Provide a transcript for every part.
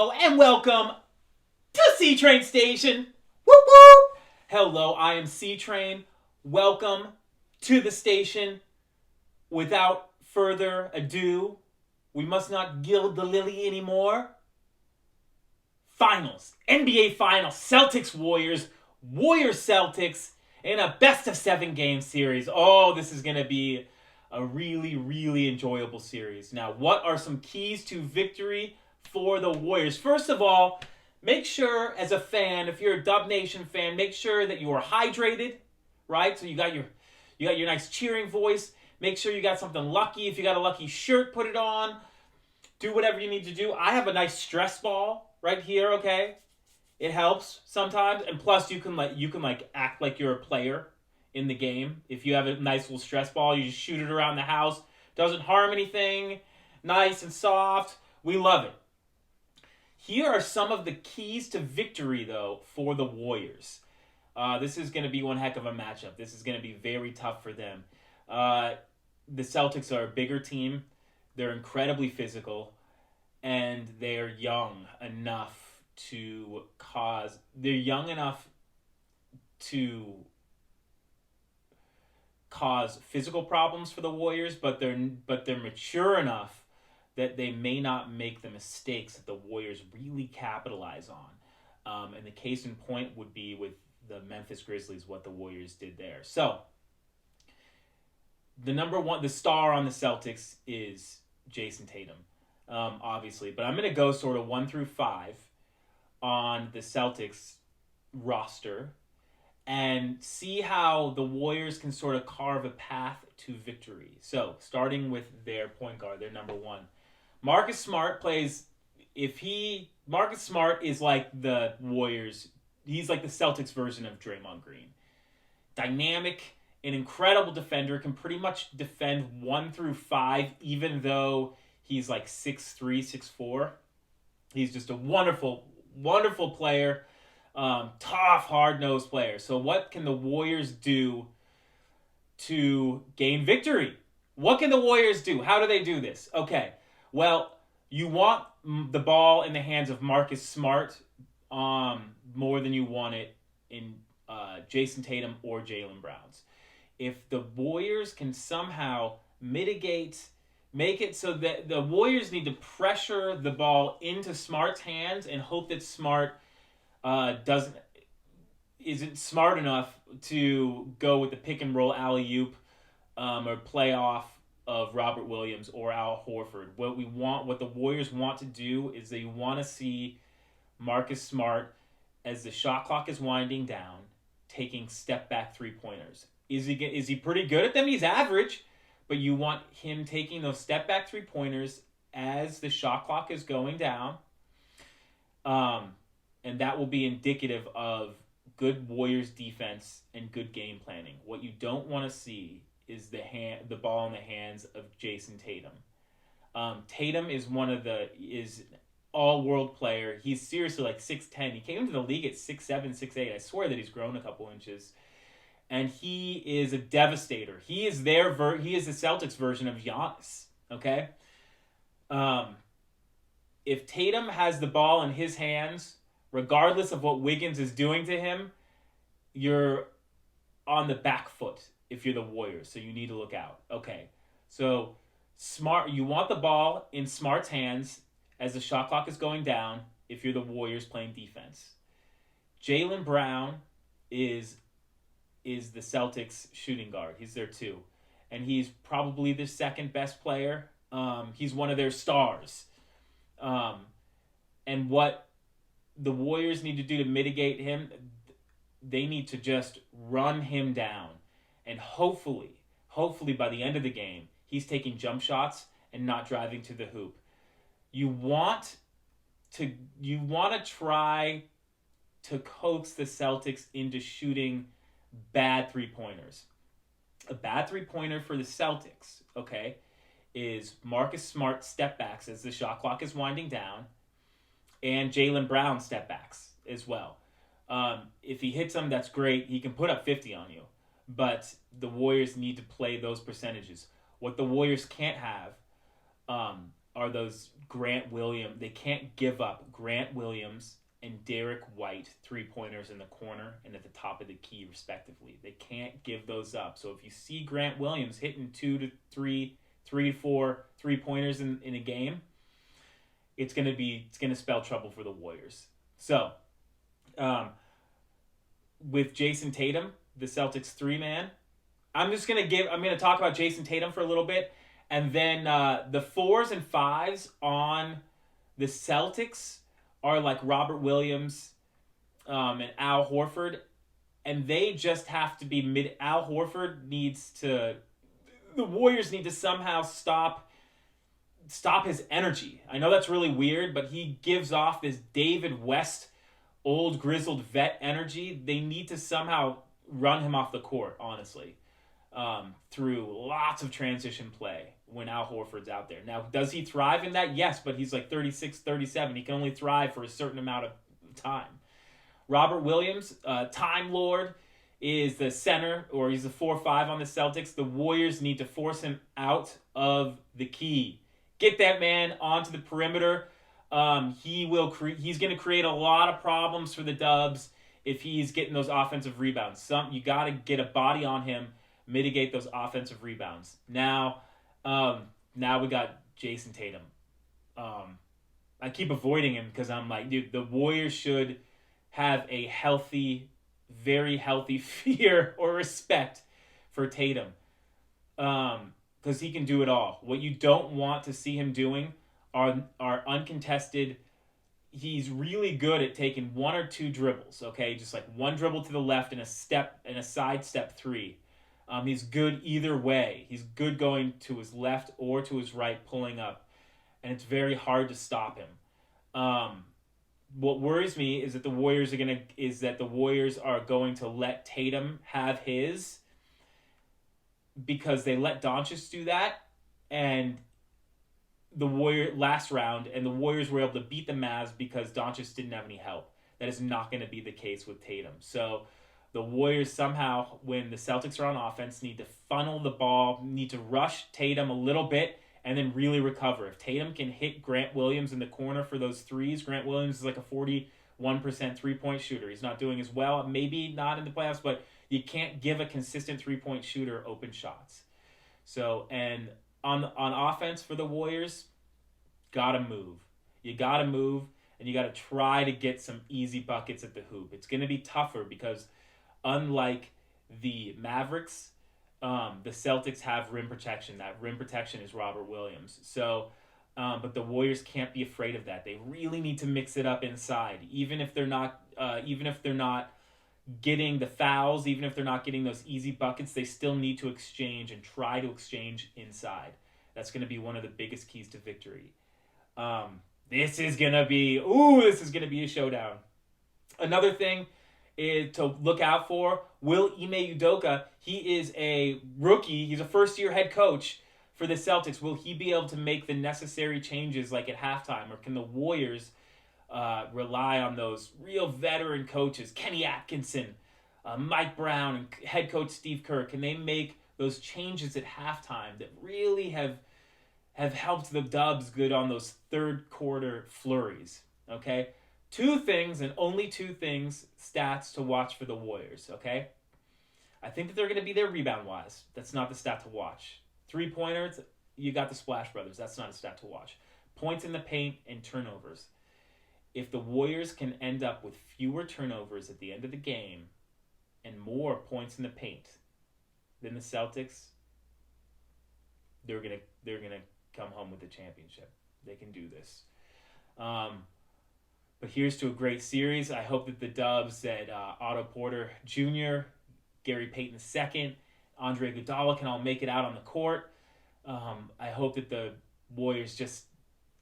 Hello and welcome to C-Train Station. Whoop whoop. Hello, I am C-Train. Welcome to the station. Without further ado, we must not gild the lily anymore. Finals, NBA Finals, Celtics Warriors, Warriors Celtics in a best of 7 game series. Oh, this is going to be a really, really enjoyable series. Now, what are some keys to victory for the Warriors? First of all, make sure as a fan, if you're a Dub Nation fan, make sure that you are hydrated, right? So you got your nice cheering voice. Make sure you got something lucky. If you got a lucky shirt, put it on. Do whatever you need to do. I have a nice stress ball right here, okay? It helps sometimes. And plus you can act like you're a player in the game. If you have a nice little stress ball, you just shoot it around the house. Doesn't harm anything. Nice and soft. We love it. Here are some of the keys to victory, though, for the Warriors. This is going to be one heck of a matchup. This is going to be very tough for them. The Celtics are a bigger team. They're incredibly physical. And they're young enough to cause physical problems for the Warriors, but they're mature enough that they may not make the mistakes that the Warriors really capitalize on. And the case in point would be with the Memphis Grizzlies, what the Warriors did there. So, the star on the Celtics is Jason Tatum, obviously. But I'm going to go sort of 1 through 5 on the Celtics roster and see how the Warriors can sort of carve a path to victory. So, starting with their point guard, their number 1. Marcus Smart Marcus Smart is like the Warriors. He's like the Celtics version of Draymond Green. Dynamic, an incredible defender, can pretty much defend 1 through 5, even though he's like 6'3", 6'4". He's just a wonderful, wonderful player. Tough, hard-nosed player. So what can the Warriors do to gain victory? What can the Warriors do? How do they do this? Okay, well, you want the ball in the hands of Marcus Smart more than you want it in Jason Tatum or Jalen Brown's. If the Warriors can somehow make it so that the Warriors need to pressure the ball into Smart's hands and hope that Smart isn't smart enough to go with the pick and roll alley-oop or play off of Robert Williams or Al Horford. What the Warriors want to do is they want to see Marcus Smart, as the shot clock is winding down, taking step-back three-pointers. Is he pretty good at them? He's average, but you want him taking those step-back three-pointers as the shot clock is going down. And that will be indicative of good Warriors defense and good game planning. What you don't want to see is the ball in the hands of Jason Tatum. Tatum is is an all-world player. He's seriously like 6'10". He came into the league at 6'7", 6'8". I swear that he's grown a couple inches. And he is a devastator. He is the Celtics version of Giannis. Okay? If Tatum has the ball in his hands, regardless of what Wiggins is doing to him, you're on the back foot if you're the Warriors, so you need to look out. Okay, so you want the ball in Smart's hands as the shot clock is going down if you're the Warriors playing defense. Jalen Brown is the Celtics shooting guard. He's there too, and he's probably the second best player. He's one of their stars. And what the Warriors need to do to mitigate him, they need to just run him down. And hopefully by the end of the game, he's taking jump shots and not driving to the hoop. You want to try to coax the Celtics into shooting bad three-pointers. A bad three-pointer for the Celtics, okay, is Marcus Smart step-backs as the shot clock is winding down, and Jalen Brown step-backs as well. If he hits them, that's great. He can put up 50 on you. But the Warriors need to play those percentages. What the Warriors can't have are those Grant Williams. They can't give up Grant Williams and Derek White 3-pointers in the corner and at the top of the key, respectively. They can't give those up. So if you see Grant Williams hitting 2 to 3, 3 to 4 3-pointers in a game, it's gonna spell trouble for the Warriors. So, with Jason Tatum, the Celtics 3-man, I'm gonna talk about Jason Tatum for a little bit, and then the 4s and 5s on the Celtics are like Robert Williams and Al Horford, and they just have to be Al Horford the Warriors need to somehow stop his energy. I know that's really weird, but he gives off this David West, old grizzled vet energy. They need to somehow run him off the court, honestly, through lots of transition play when Al Horford's out there. Now, does he thrive in that? Yes, but he's like 36, 37. He can only thrive for a certain amount of time. Robert Williams, Time Lord, is the center, or he's the 4-5 on the Celtics. The Warriors need to force him out of the key. Get that man onto the perimeter. He's going to create a lot of problems for the Dubs if he's getting those offensive rebounds. You got to get a body on him, mitigate those offensive rebounds. Now we got Jason Tatum. I keep avoiding him because I'm like, dude, the Warriors should have a healthy, very healthy fear or respect for Tatum. Because he can do it all. What you don't want to see him doing are uncontested. He's really good at taking 1 or 2 dribbles, okay? Just like one dribble to the left and a side step 3. He's good either way. He's good going to his left or to his right, pulling up. And it's very hard to stop him. What worries me is that the Warriors are going to let Tatum have his, because they let Doncic do that, and the Warriors were able to beat the Mavs because Doncic didn't have any help. That is not going to be the case with Tatum. So the Warriors somehow, when the Celtics are on offense, need to funnel the ball, need to rush Tatum a little bit, and then really recover. If Tatum can hit Grant Williams in the corner for those threes, Grant Williams is like a 41% 3-point shooter. He's not doing as well, maybe not in the playoffs, but you can't give a consistent 3-point shooter open shots. So, and on offense for the Warriors, gotta move. You gotta move, and you gotta try to get some easy buckets at the hoop. It's gonna be tougher because, unlike the Mavericks, the Celtics have rim protection. That rim protection is Robert Williams. So, but the Warriors can't be afraid of that. They really need to mix it up inside, even if they're not getting the fouls, even if they're not getting those easy buckets. They still need to exchange and try to exchange inside. That's going to be one of the biggest keys to victory. This is going to be a showdown. Another thing is to look out for, Will Ime Udoka. He is a rookie. He's a first-year head coach for the Celtics. Will he be able to make the necessary changes like at halftime, or can the Warriors rely on those real veteran coaches, Kenny Atkinson, Mike Brown, and head coach Steve Kerr? Can they make those changes at halftime that really have helped the Dubs good on those third quarter flurries? Okay, 2 things, and only 2 things, stats to watch for the Warriors. Okay, I think that they're going to be there rebound wise. That's not the stat to watch. 3-pointers, you got the Splash Brothers. That's not a stat to watch. Points in the paint and turnovers. If the Warriors can end up with fewer turnovers at the end of the game and more points in the paint than the Celtics, they're gonna come home with the championship. They can do this. But here's to a great series. I hope that the Dubs, that Otto Porter Jr., Gary Payton II, Andre Iguodala can all make it out on the court. I hope that the Warriors just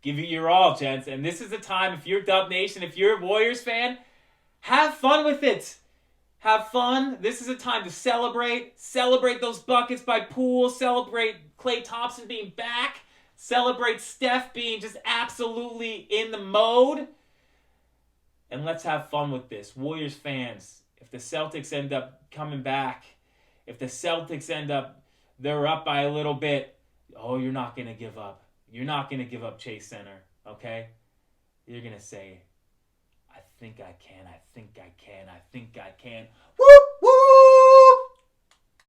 give it your all, gents. And this is the time, if you're Dub Nation, if you're a Warriors fan, have fun with it. Have fun. This is a time to celebrate. Celebrate those buckets by Poole. Celebrate Klay Thompson being back. Celebrate Steph being just absolutely in the mode. And let's have fun with this. Warriors fans, if the Celtics end up coming back, if the Celtics they're up by a little bit, you're not going to give up. You're not going to give up Chase Center, okay? You're going to say, I think I can, I think I can, I think I can. Woo!